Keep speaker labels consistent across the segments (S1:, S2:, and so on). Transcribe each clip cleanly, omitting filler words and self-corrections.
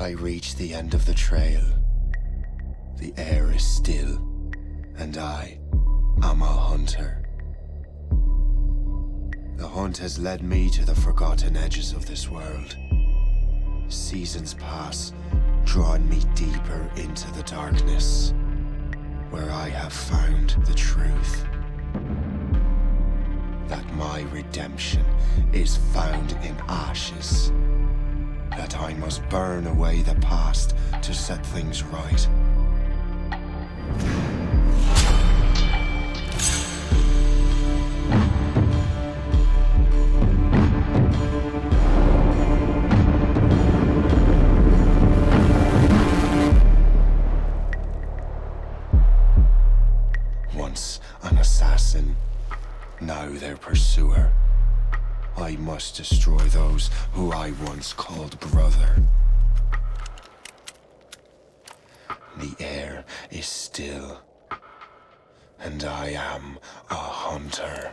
S1: I reach the end of the trail. The air is still, and I am a hunter. The hunt has led me to the forgotten edges of this world. Seasons pass, drawing me deeper into the darkness, where I have found the truth. That my redemption is found in ashes. That I must burn away the past to set things right. Once an assassin, now their pursuer. I must destroy those who I once called brother. The air is still, and I am a hunter.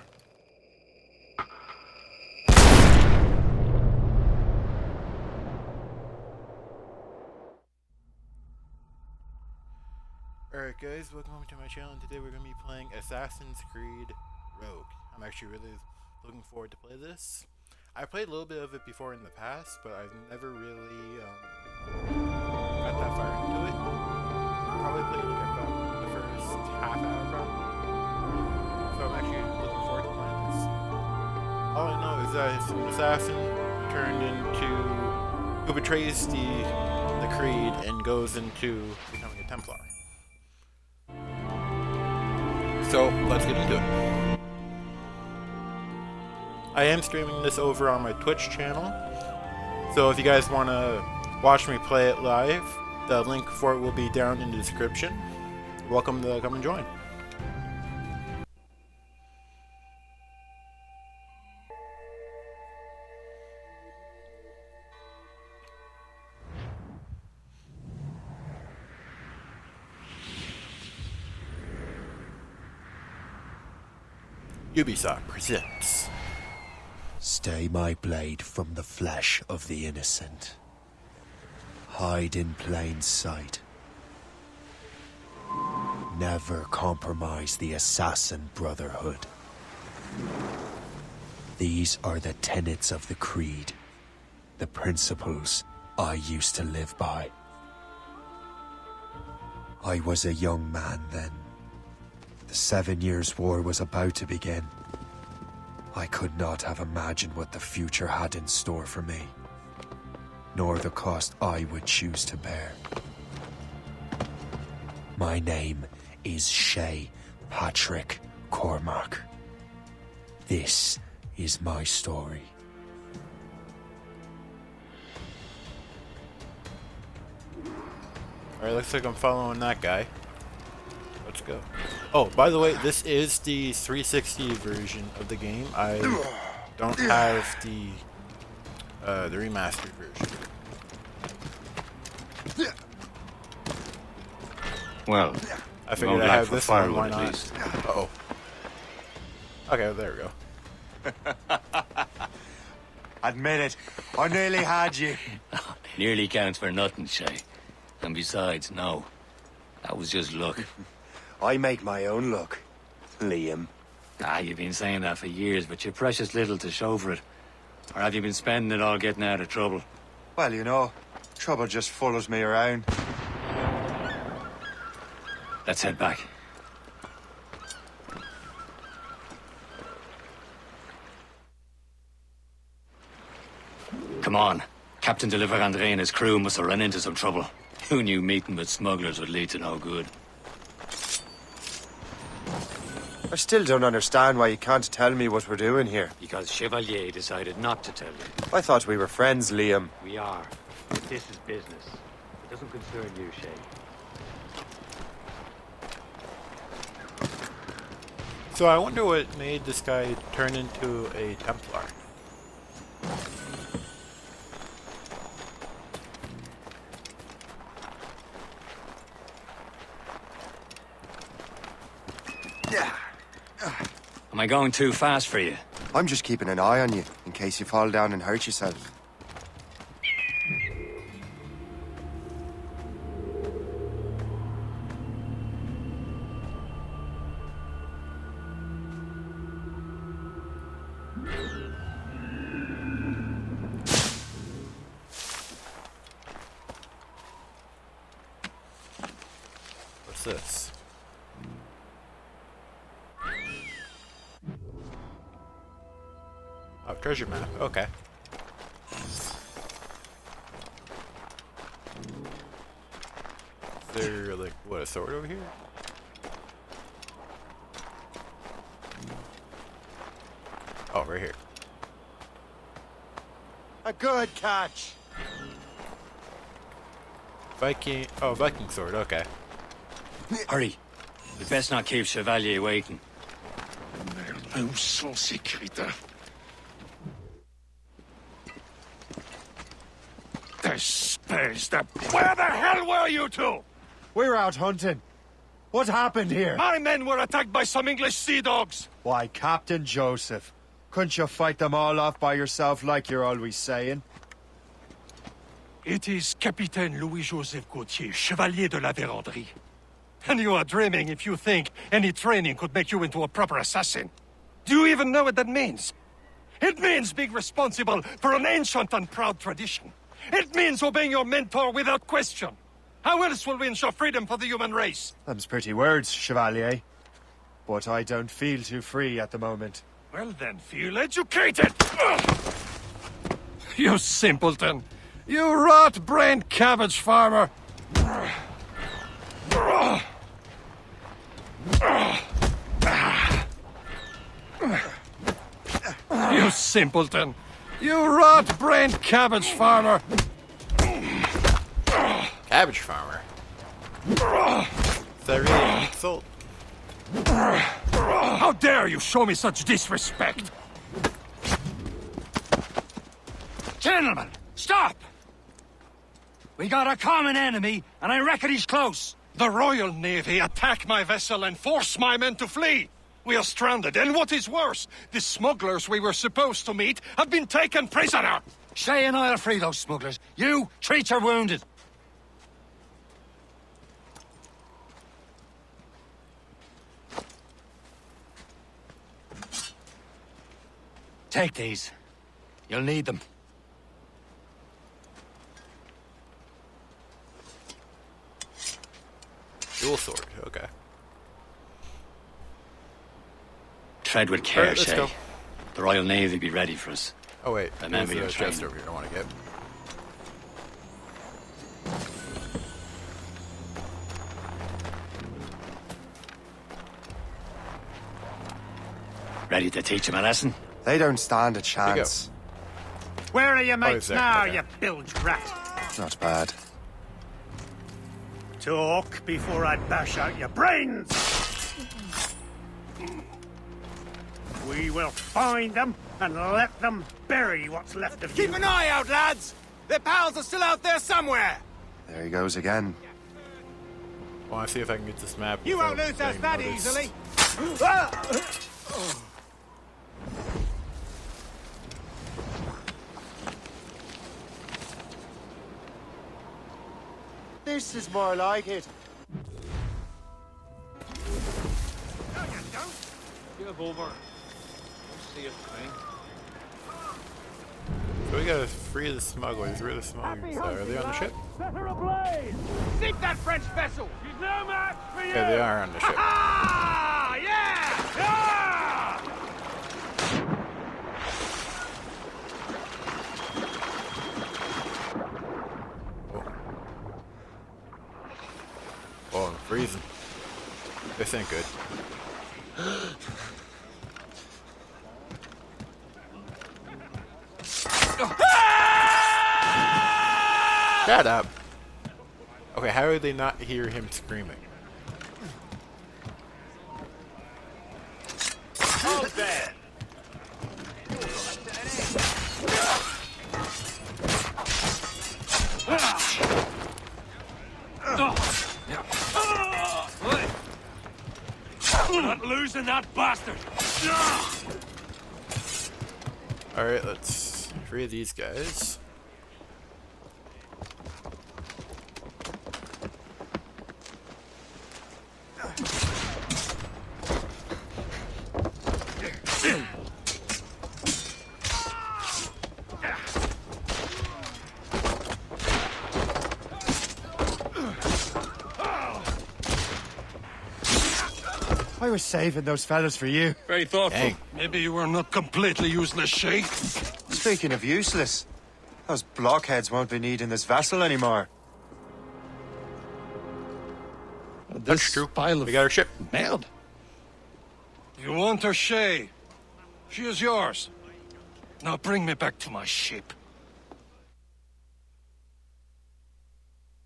S2: Alright guys, welcome to my channel, and today we're going to be playing Assassin's Creed Rogue. I'm actually really looking forward to play this. I played a little bit of it before in the past, but I've never really got that far into it. Probably played like about the first half hour probably. So I'm actually looking forward to playing this. All I know is that it's an assassin turned into who betrays the Creed and goes into becoming a Templar. So let's get into it. I am streaming this over on my Twitch channel, so if you guys want to watch me play it live, the link for it will be down in the description. You're welcome to come and join. Ubisoft presents.
S1: Stay my blade from the flesh of the innocent. Hide in plain sight. Never compromise the assassin brotherhood. These are the tenets of the Creed, the principles I used to live by. I was a young man then. The 7 Years' War was about to begin. I could not have imagined what the future had in store for me, nor the cost I would choose to bear. My name is Shay Patrick Cormac. This is my story.
S2: Alright, looks like I'm following that guy. Let's go. Oh, by the way, this is the 360 version of the game. I don't have the remastered version.
S3: Well,
S2: I figured I have this one, why not? Uh-oh. Okay, there we go.
S1: Admit it, I nearly had you.
S3: Nearly counts for nothing, Shay. And besides, no. That was just luck.
S1: I make my own luck, Liam.
S3: You've been saying that for years, but you're precious little to show for it. Or have you been spending it all getting out of trouble?
S1: Well, you know, trouble just follows me around.
S3: Let's head back. Come on. Captain Deliver Andre and his crew must have run into some trouble. Who knew meeting with smugglers would lead to no good?
S1: I still don't understand why you can't tell me what we're doing here.
S3: Because Chevalier decided not to tell you.
S1: I thought we were friends, Liam.
S3: We are. But this is business. It doesn't concern you, Shay.
S2: So I wonder what made this guy turn into a Templar.
S3: Am I going too fast for you?
S1: I'm just keeping an eye on you, in case you fall down and hurt yourself.
S2: this? Oh, treasure map. Okay. Is there, like, what, a sword over here? Oh, right here.
S1: A good catch!
S2: Viking. Oh, Viking sword. Okay.
S3: Hurry. We best not keep Chevalier waiting.
S4: Où sont ces critères? Despise the... Where the hell were you two?
S1: We're out hunting. What happened here?
S4: My men were attacked by some English sea dogs.
S1: Why, Captain Joseph. Couldn't you fight them all off by yourself like you're always saying?
S4: It is Capitaine Louis-Joseph Gauthier, Chevalier de la Vérendrye. And you are dreaming if you think any training could make you into a proper assassin. Do you even know what that means? It means being responsible for an ancient and proud tradition. It means obeying your mentor without question. How else will we ensure freedom for the human race?
S1: Them's pretty words, Chevalier. But I don't feel too free at the moment.
S4: Well then, feel educated! Ugh. You simpleton! You rot-brained cabbage farmer! You simpleton! You rot-brained cabbage farmer!
S2: Cabbage farmer. Is that really an insult?
S4: How dare you show me such disrespect?
S3: Gentlemen, stop! We got a common enemy, and I reckon he's close.
S4: The Royal Navy attack my vessel and force my men to flee. We are stranded, and what is worse, the smugglers we were supposed to meet have been taken prisoner.
S3: Shay and I'll free those smugglers. You, treat your wounded. Take these. You'll need them.
S2: Dual sword. Okay.
S3: Tread with care,
S2: Alright, let's
S3: Shay.
S2: go.
S3: The Royal Navy be ready for us.
S2: Oh wait,
S3: Remember
S2: there's
S3: your
S2: a chest
S3: training.
S2: over here I want to get.
S3: Ready to teach him a lesson?
S1: They don't stand a
S2: you
S1: chance.
S5: Where are your mates
S2: there.
S5: now,
S2: Okay.
S5: you bilge rat?
S1: Not bad.
S5: Talk before I bash out your brains! We will find them and let them bury what's left of you.
S6: Keep an eye out, lads! Their pals are still out there somewhere!
S1: There he goes again.
S2: I want to see if I can get this map.
S6: You won't
S2: without
S6: lose us
S2: getting
S6: that
S2: noticed.
S6: easily!
S1: This is more like it.
S7: Give over. See it, thing.
S2: So we gotta free the smugglers. Where are the smugglers? Are they on the ship?
S6: Sink that French vessel! She's no match for you!
S2: Yeah, they are on the ship.
S6: Ah! Yeah! Ah!
S2: Oh, I'm freezing. This ain't good. Shut up. Okay, how did they not hear him screaming?
S6: Hold there!
S4: We're not losing that bastard!
S2: Alright, let's free these guys.
S1: I was saving those fellas for you.
S3: Very thoughtful.
S2: Dang.
S4: Maybe you were not completely useless, Shay.
S1: Speaking of useless, those blockheads won't be needing this vessel anymore.
S4: This
S2: true.
S4: pile of
S2: We got our ship.
S4: merde. You want her, Shay? She is yours. Now bring me back to my ship.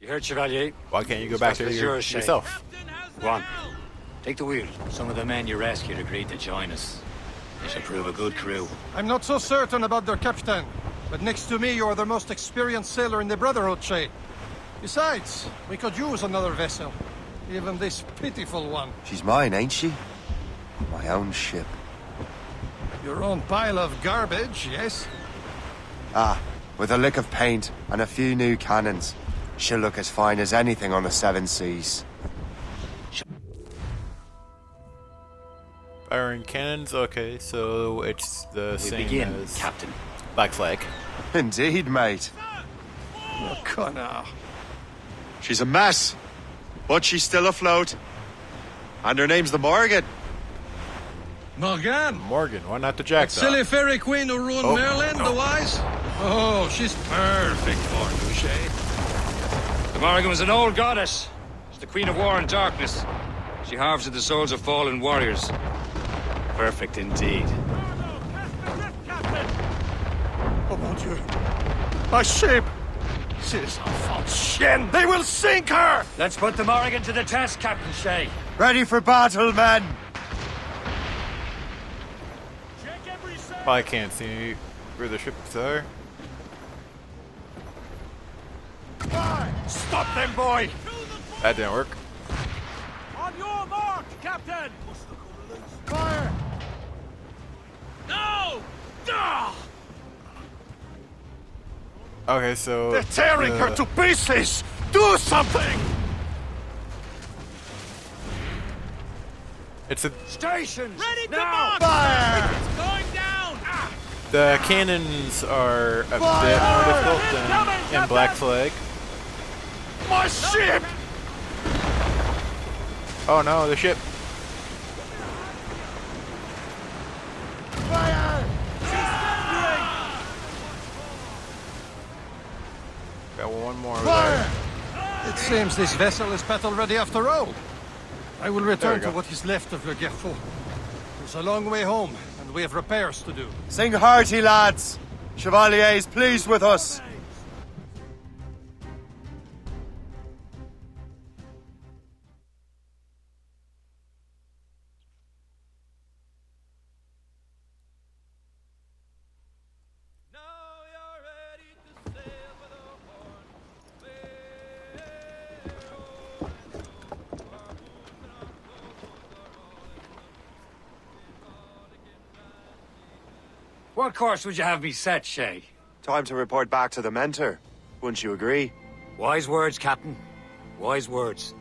S3: You heard, Chevalier?
S2: Why can't you go back
S3: This
S2: to
S3: was yours, Shay.
S2: yourself?
S3: Go on. Take the wheel. Some of the men you rescued agreed to join us. They should prove a good crew.
S4: I'm not so certain about their captain, but next to me, you are the most experienced sailor in the Brotherhood, Shay. Besides, we could use another vessel. Even this pitiful one.
S1: She's mine, ain't she? My own ship.
S4: Your own pile of garbage, yes?
S1: Ah, with a lick of paint and a few new cannons. She'll look as fine as anything on the seven seas.
S2: Firing cannons? Okay, so it's the
S3: We
S2: same
S3: begin,
S2: as
S3: Captain.
S2: Black Flag.
S1: Indeed, mate.
S4: Oh, Connor.
S1: She's a mess, but she's still afloat. And her name's the Morgan.
S4: Morgan!
S2: Morgan, why not the Jackdaw?
S4: Silly fairy queen who ruined
S2: Oh,
S4: Merlin,
S2: no.
S4: the wise? Oh, she's perfect for you, Shay.
S3: The Morrigan was an old goddess. She's the queen of war and darkness. She harvested the souls of fallen warriors. Perfect indeed.
S4: Oh, mon Dieu. My ship! She's a false shin! They will sink her!
S3: Let's put the Morrigan to the test, Captain Shay.
S1: Ready for battle, men!
S2: I can't see where the ships are.
S4: Stop them, boy!
S2: That didn't work.
S6: On your mark, Captain! Fire! No! Ah!
S2: Okay, so
S4: They're tearing her to pieces! Do something!
S2: it's a
S3: Stations!
S6: Ready to
S3: now!
S6: march! Fire! It's going down! Ah!
S2: the cannons are a bit more difficult than in Black Flag.
S4: My ship!
S2: Oh no, the ship.
S6: Fire!
S2: Got one more over there.
S4: It seems this vessel is battle ready after all. I will return
S2: we
S4: to
S2: go.
S4: what is left of Le Gerfaut. It's a long way home, and we have repairs to do.
S1: Sing hearty, lads. Chevalier is pleased with us.
S3: What course would you have me set, Shay?
S1: Time to report back to the mentor. Wouldn't you agree?
S3: Wise words, Captain. Wise words.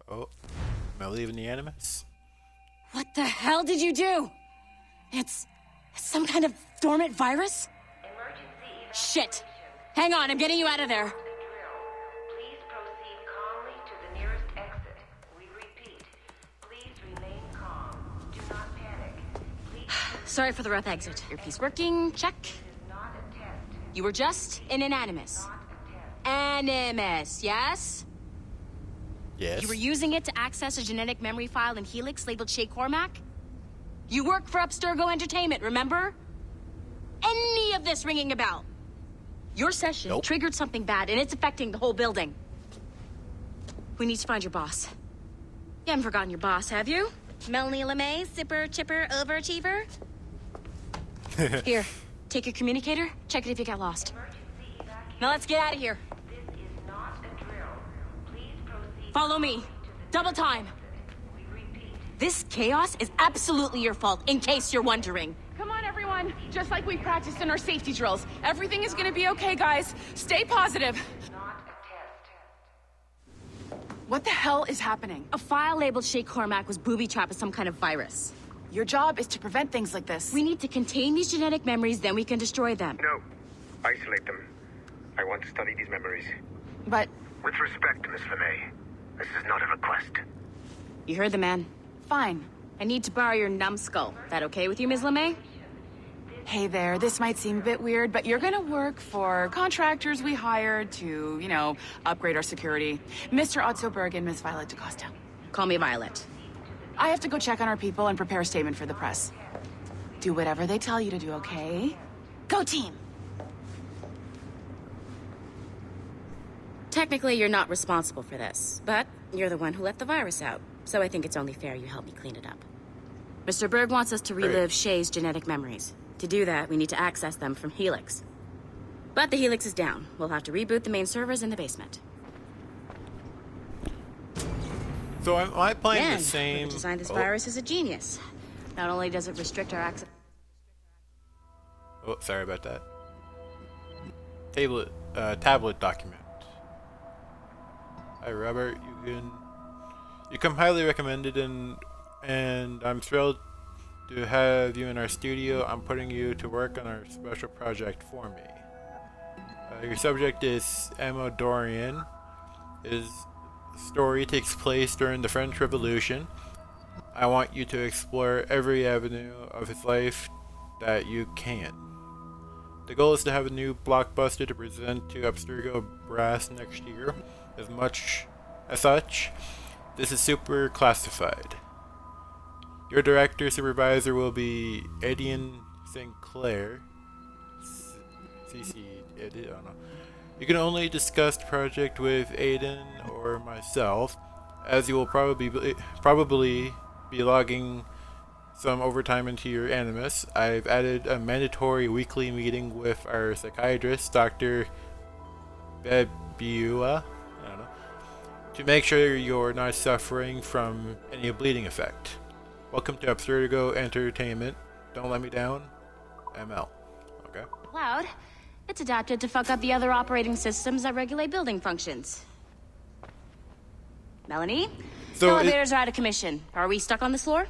S2: Oh, am I leaving the Animus?
S8: What the hell did you do? It's some kind of dormant virus? Shit. Hang on, I'm getting you out of there.
S9: Please proceed calmly to the nearest exit. We repeat, please remain calm. Do not panic. Please
S8: Sorry for the rough exit. Earpiece working, check.
S9: not a test.
S8: You were just in an Animus. Animus, yes?
S2: Yes.
S8: You were using it to access a genetic memory file in Helix labeled Shay Cormac? You work for Abstergo Entertainment, remember? Any of this ringing a bell? Your session
S2: Nope.
S8: triggered something bad, and it's affecting the whole building. We need to find your boss. You haven't forgotten your boss, have you? Melanie LeMay, zipper, chipper, overachiever? Here, take your communicator, check it if you got lost. Now let's get out of here.
S9: This is not a drill. Please proceed.
S8: Follow me. Double time.
S9: We repeat.
S8: This chaos is absolutely your fault, in case you're wondering.
S10: Come on, everyone. Just like we practiced in our safety drills. Everything is gonna be okay, guys. Stay positive.
S9: Not a test.
S10: What the hell is happening?
S8: A file labeled Shay Cormac was booby-trapped with some kind of virus.
S10: Your job is to prevent things like this.
S8: We need to contain these genetic memories, then we can destroy them.
S11: No. Isolate them. I want to study these memories.
S10: But...
S11: With respect, Miss LeMay, this is not a request.
S8: You heard the man.
S10: Fine.
S8: I need to borrow your numbskull. That okay with you, Ms. LeMay?
S10: Hey there, this might seem a bit weird, but you're gonna work for contractors we hired to, you know, upgrade our security. Mr. Otto Berg and Miss Violet DaCosta.
S8: Call me Violet.
S10: I have to go check on our people and prepare a statement for the press. Do whatever they tell you to do, okay? Go team!
S8: Technically, you're not responsible for this, but you're the one who let the virus out, so I think it's only fair you help me clean it up. Mr. Berg wants us to relive Shay's genetic memories. To do that, we need to access them from Helix. But the Helix is down. We'll have to reboot the main servers in the basement.
S2: So am I playing
S8: Man,
S2: the same...
S8: whoever designed this virus is a genius. Not only does it restrict our access...
S2: Oh, sorry about that. Tablet document. Hi, Robert. You come highly recommended, and I'm thrilled to have you in our studio. I'm putting you to work on our special project for me. Your subject is Amadorian. His story takes place during the French Revolution. I want you to explore every avenue of his life that you can. The goal is to have a new blockbuster to present to Abstergo Brass next year. As such, this is super classified. Your director-supervisor will be Aidan Sinclair. CC, I don't know. You can only discuss the project with Aidan or myself, as you will probably be logging some overtime into your animus. I've added a mandatory weekly meeting with our psychiatrist, Dr. Babua, to make sure you're not suffering from any bleeding effect. Welcome to Abstergo Entertainment. Don't let me down. ML. Okay.
S8: Cloud. It's adapted to fuck up the other operating systems that regulate building functions. Melanie?
S2: So
S8: elevators are out of commission. Are we stuck on this floor?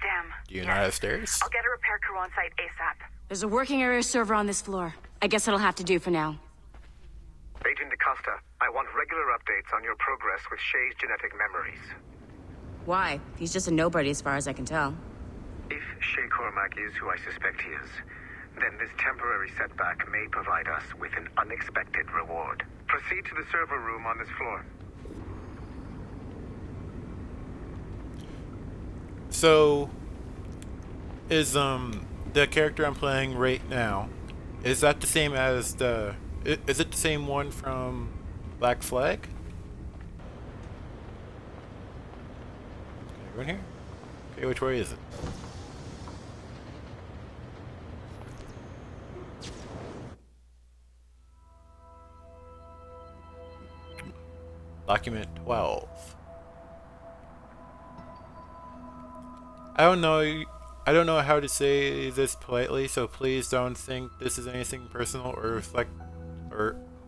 S11: Damn.
S2: Do you not have stairs?
S11: I'll get a repair crew on site ASAP.
S8: There's a working area server on this floor. I guess it'll have to do for now.
S11: Agent DaCosta, I want regular updates on your progress with Shay's genetic memories.
S8: Why? He's just a nobody as far as I can tell.
S11: If Shay Cormac is who I suspect he is, then this temporary setback may provide us with an unexpected reward. Proceed to the server room on this floor.
S2: So, is the character I'm playing right now, is that the same as is it the same one from Black Flag? Can I go in here? Okay, which way is it? Document 12. I don't know how to say this politely, so please don't think this is anything personal or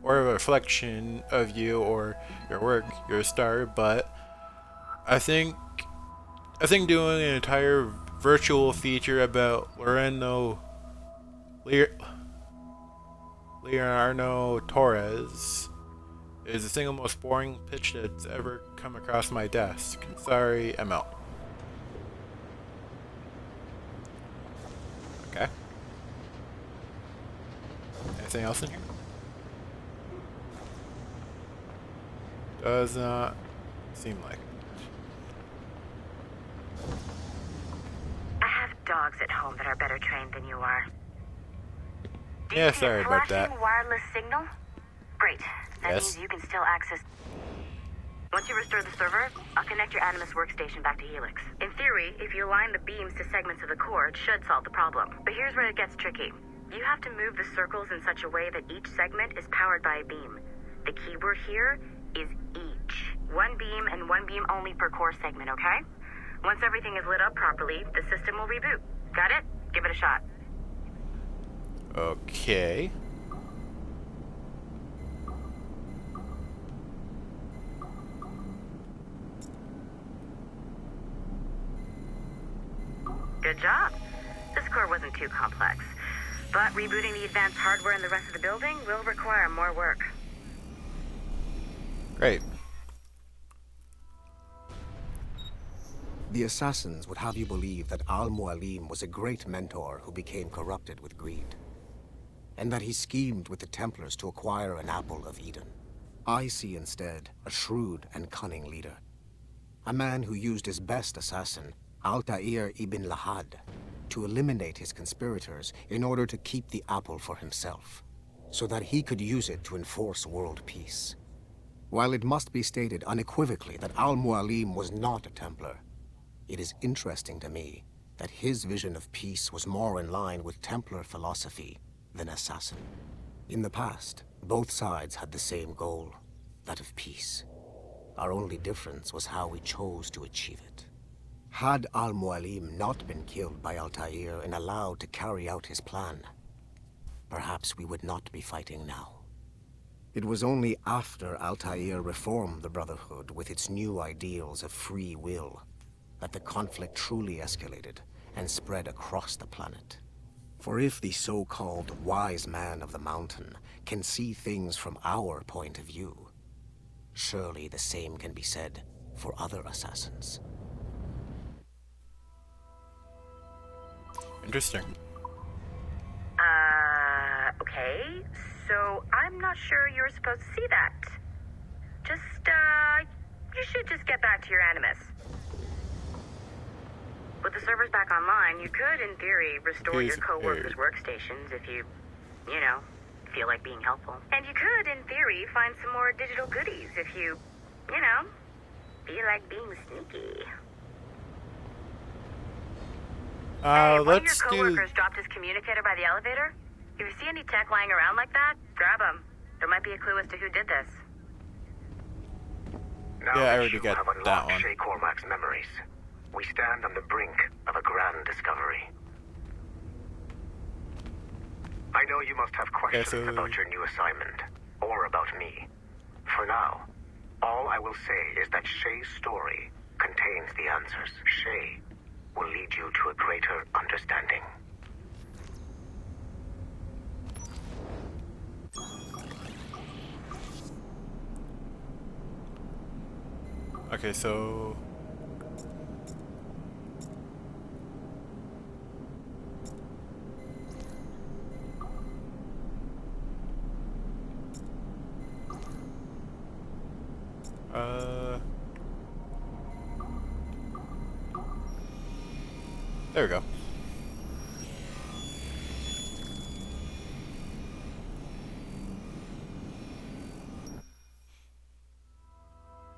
S2: a reflection of you or your work, your star, but I think doing an entire virtual feature about Leonardo Torres is the single most boring pitch that's ever come across my desk. Sorry, ML. Okay. Anything else in here? Does not seem like it.
S9: I have dogs at home that are better trained than you are. Do you
S2: Yeah,
S9: see
S2: sorry
S9: a
S2: about
S9: flashing
S2: that.
S9: wireless signal? Great. That
S2: Yes.
S9: means you can still access... Once you restore the server, I'll connect your Animus workstation back to Helix. In theory, if you align the beams to segments of the core, it should solve the problem. But here's where it gets tricky. You have to move the circles in such a way that each segment is powered by a beam. The keyword here is each. One beam and one beam only per core segment, okay? Once everything is lit up properly, the system will reboot. Got it? Give it a shot.
S2: Okay.
S9: Good job. This core wasn't too complex, but rebooting the advanced hardware in the rest of the building will require more work.
S2: Great.
S12: The assassins would have you believe that Al-Mualim was a great mentor who became corrupted with greed, and that he schemed with the Templars to acquire an apple of Eden. I see instead a shrewd and cunning leader, a man who used his best assassin, Altair ibn Lahad, to eliminate his conspirators in order to keep the apple for himself, so that he could use it to enforce world peace. While it must be stated unequivocally that Al-Mualim was not a Templar, it is interesting to me that his vision of peace was more in line with Templar philosophy than assassin. In the past, both sides had the same goal, that of peace. Our only difference was how we chose to achieve it. Had Al-Mualim not been killed by Altair and allowed to carry out his plan, perhaps we would not be fighting now. It was only after Altair reformed the Brotherhood with its new ideals of free will that the conflict truly escalated and spread across the planet. For if the so-called wise man of the mountain can see things from our point of view, surely the same can be said for other assassins.
S2: Interesting.
S9: Okay, so I'm not sure you're supposed to see that. You should just get back to your Animus. With the servers back online, you could, in theory, restore your co-workers' workstations if you feel like being helpful. And you could, in theory, find some more digital goodies if you feel like being sneaky. Hey, one of your co-workers dropped his communicator by the elevator. If you see any tech lying around like that, grab them. There might be a clue as to who did this.
S11: Now
S2: Yeah, I
S11: that
S2: already
S11: you
S2: got
S11: have
S2: that
S11: unlocked
S2: one.
S11: Shay Cormac's memories, we stand on the brink of a grand discovery. I know you must have questions about your new assignment, or about me. For now, all I will say is that Shay's story contains the answers. Shay will lead you to a greater understanding.
S2: Okay, so... There we go.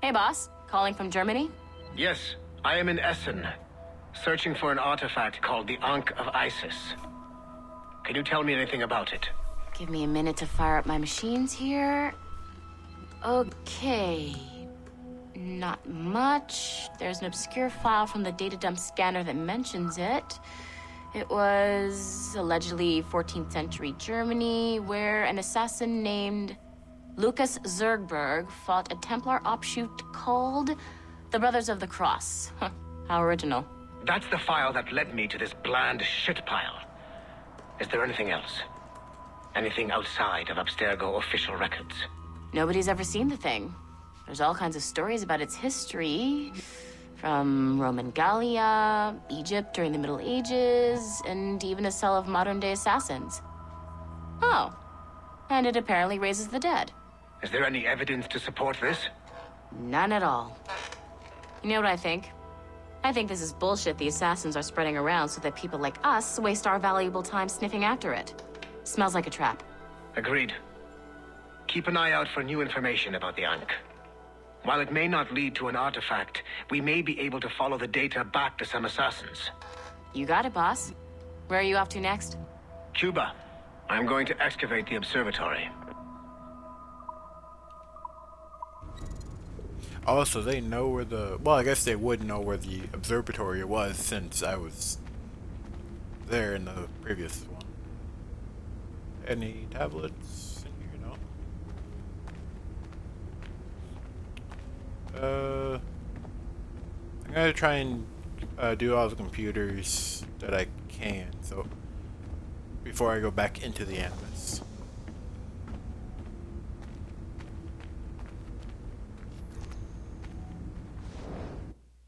S8: Hey, boss. Calling from Germany?
S12: Yes, I am in Essen, searching for an artifact called the Ankh of Isis. Can you tell me anything about it?
S8: Give me a minute to fire up my machines here. Okay. Not much. There's an obscure file from the data dump scanner that mentions it. It was allegedly 14th century Germany, where an assassin named Lucas Zergberg fought a Templar offshoot called the Brothers of the Cross. Huh, how original.
S12: That's the file that led me to this bland shit pile. Is there anything else? Anything outside of Abstergo official records?
S8: Nobody's ever seen the thing. There's all kinds of stories about its history, from Roman Gallia, Egypt during the Middle Ages, and even a cell of modern-day assassins. Oh, and it apparently raises the dead.
S12: Is there any evidence to support this?
S8: None at all. You know what I think? I think this is bullshit the assassins are spreading around so that people like us waste our valuable time sniffing after it. Smells like a trap.
S12: Agreed. Keep an eye out for new information about the Ankh. While it may not lead to an artifact, we may be able to follow the data back to some assassins.
S8: You got it, boss. Where are you off to next?
S12: Cuba. I'm going to excavate the observatory.
S2: Also, they know where the... Well, I guess they would know where the observatory was since I was there in the previous one. Any tablets in here? No. I'm gonna try and do all the computers that I can, so before I go back into the Animus.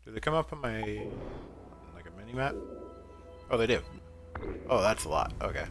S2: Do they come up on my, like, a mini map? Oh, they do. Oh, that's a lot. Okay.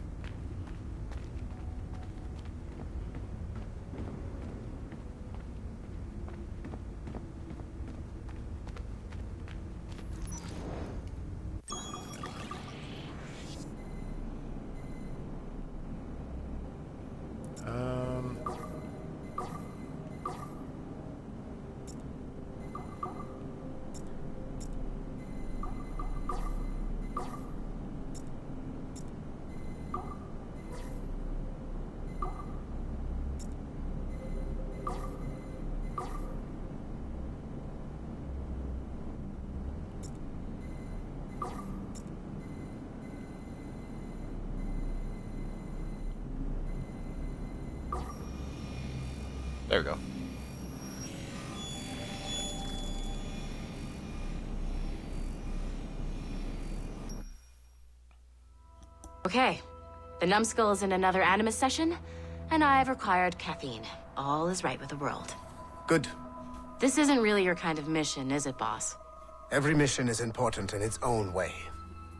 S2: There we go.
S8: Okay. The numbskull is in another Animus session, and I've required caffeine. All is right with the world.
S12: Good.
S8: This isn't really your kind of mission, is it, boss?
S12: Every mission is important in its own way.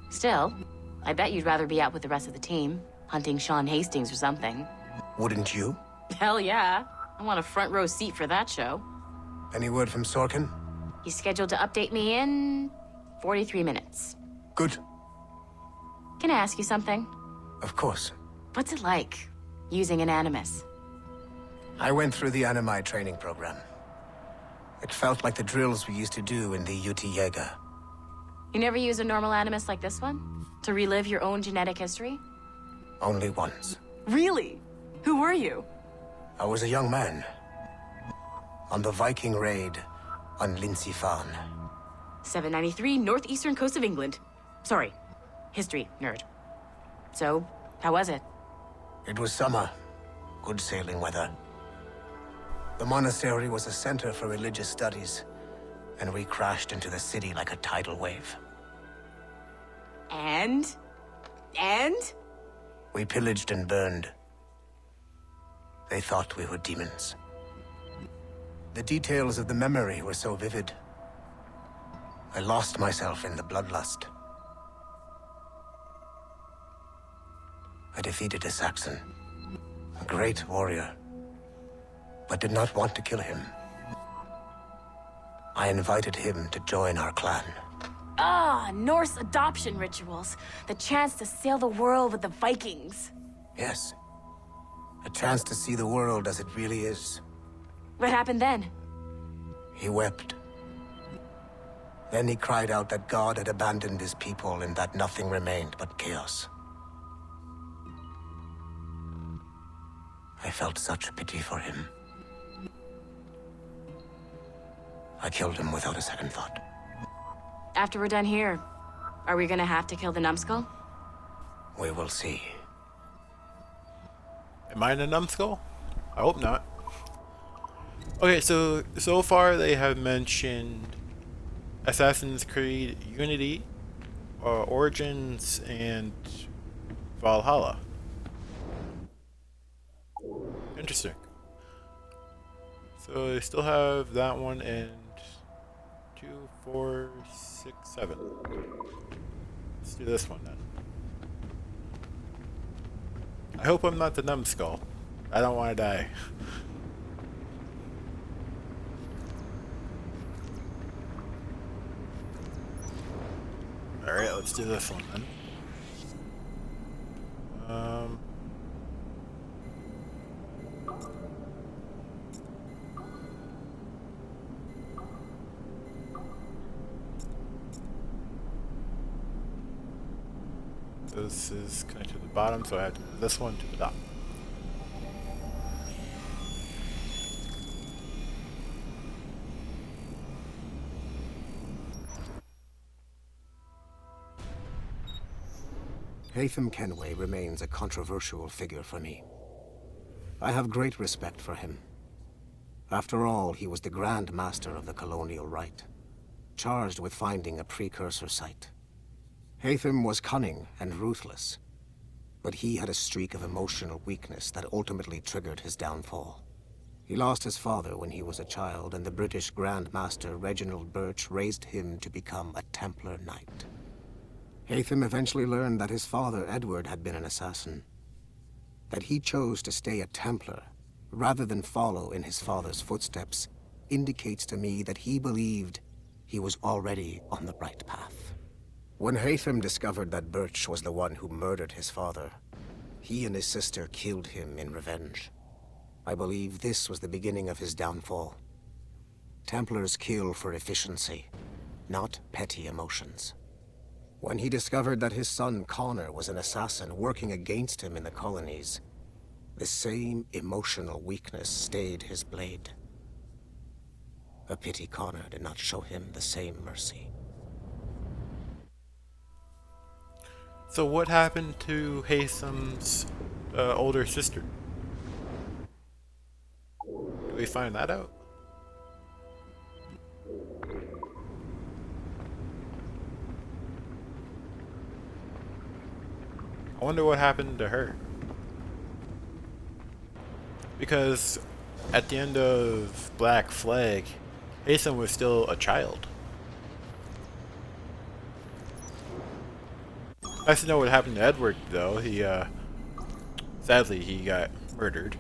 S8: Still, I bet you'd rather be out with the rest of the team, hunting Sean Hastings or something.
S12: Wouldn't you?
S8: Hell yeah. I want a front row seat for that show.
S12: Any word from Sorkin?
S8: He's scheduled to update me in 43 minutes.
S12: Good.
S8: Can I ask you something?
S12: Of course.
S8: What's it like, using an Animus?
S12: I went through the Animi training program. It felt like the drills we used to do in the UT Jaeger.
S8: You never use a normal Animus like this one? To relive your own genetic history?
S12: Only once.
S8: Really? Who were you?
S12: I was a young man. On the Viking raid on Lindsey Farn.
S8: 793, northeastern coast of England. Sorry, history nerd. So, how was it?
S12: It was summer. Good sailing weather. The monastery was a center for religious studies, and we crashed into the city like a tidal wave.
S8: And?
S12: We pillaged and burned. They thought we were demons. The details of the memory were so vivid. I lost myself in the bloodlust. I defeated a Saxon, a great warrior, but did not want to kill him. I invited him to join our clan.
S8: Ah, Norse adoption rituals. The chance to sail the world with the Vikings.
S12: Yes. A chance to see the world as it really is.
S8: What happened then?
S12: He wept. Then he cried out that God had abandoned his people and that nothing remained but chaos. I felt such pity for him. I killed him without a second thought.
S8: After we're done here, are we gonna have to kill the numbskull?
S12: We will see.
S2: Am I in a numbskull? I hope not. Okay, so far they have mentioned Assassin's Creed Unity, Origins, and Valhalla. Interesting. So they still have that one and 2, 4, 6, 7. Let's do this one then. I hope I'm not the numbskull. I don't want to die. Alright, let's do this one then. This is connected to the bottom, so I have to move this one to the top.
S12: Haytham Kenway remains a controversial figure for me. I have great respect for him. After all, he was the Grand Master of the colonial rite. charged with finding a precursor site. Haytham was cunning and ruthless, but he had a streak of emotional weakness that ultimately triggered his downfall. He lost his father when he was a child, and the British Grand Master Reginald Birch raised him to become a Templar Knight. Haytham eventually learned that his father, Edward, had been an assassin. That he chose to stay a Templar, rather than follow in his father's footsteps, indicates to me that he believed he was already on the right path. When Haytham discovered that Birch was the one who murdered his father, he and his sister killed him in revenge. I believe this was the beginning of his downfall. Templars kill for efficiency, not petty emotions. When he discovered that his son Connor was an assassin working against him in the colonies, the same emotional weakness stayed his blade. A pity Connor did not show him the same mercy.
S2: So what happened to Haytham's older sister? Did we find that out? I wonder what happened to her. Because at the end of Black Flag, Haytham was still a child. Nice to know what happened to Edward, though. He, sadly, he got murdered.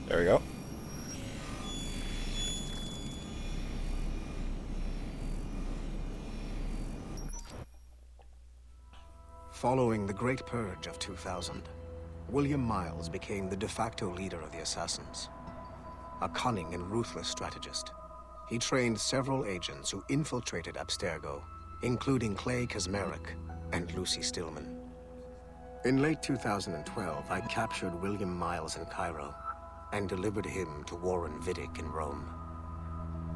S2: There we go.
S12: Following the Great Purge of 2000, William Miles became the de facto leader of the Assassins. A cunning and ruthless strategist, he trained several agents who infiltrated Abstergo, including Clay Kasmeric and Lucy Stillman. In late 2012, I captured William Miles in Cairo and delivered him to Warren Vidic in Rome.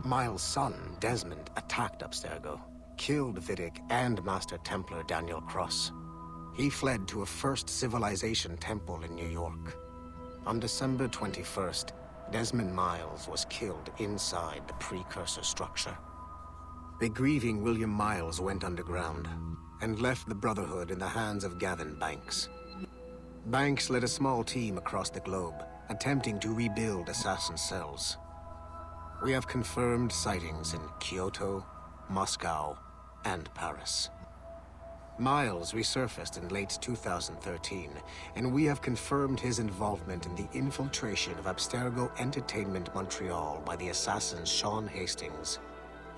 S12: Miles' son, Desmond, attacked Abstergo, killed Vidic and Master Templar Daniel Cross. He fled to a First Civilization temple in New York. On December 21st, Desmond Miles was killed inside the precursor structure. The grieving William Miles went underground and left the Brotherhood in the hands of Gavin Banks. Banks led a small team across the globe, attempting to rebuild assassin cells. We have confirmed sightings in Kyoto, Moscow, and Paris. Miles resurfaced in late 2013, and we have confirmed his involvement in the infiltration of Abstergo Entertainment Montreal by the assassins Sean Hastings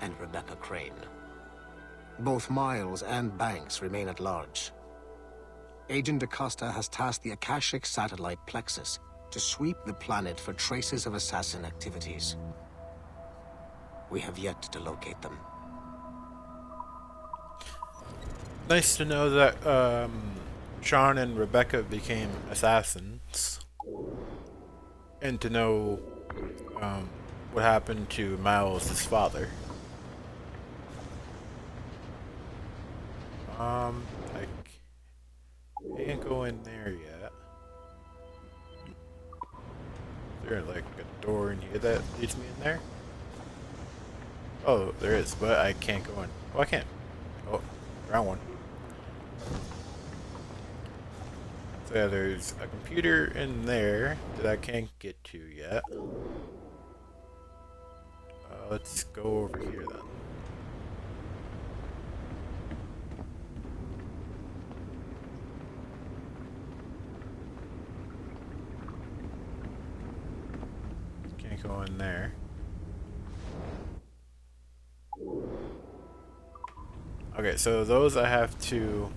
S12: and Rebecca Crane. Both Miles and Banks remain at large. Agent DaCosta has tasked the Akashic satellite Plexus to sweep the planet for traces of assassin activities. We have yet to locate them.
S2: Nice to know that Sean and Rebecca became assassins. And to know what happened to Miles' father. I can't go in there yet. Is there like a door in here that leads me in there? Oh, there is, but I can't go in. Oh, I can't. Oh, wrong one. So yeah, there's a computer in there that I can't get to yet. Let's go over here then. Can't go in there. Okay, so those I have to...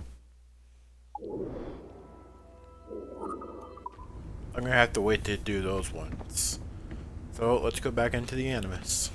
S2: I'm gonna have to wait to do those ones. So let's go back into the Animus.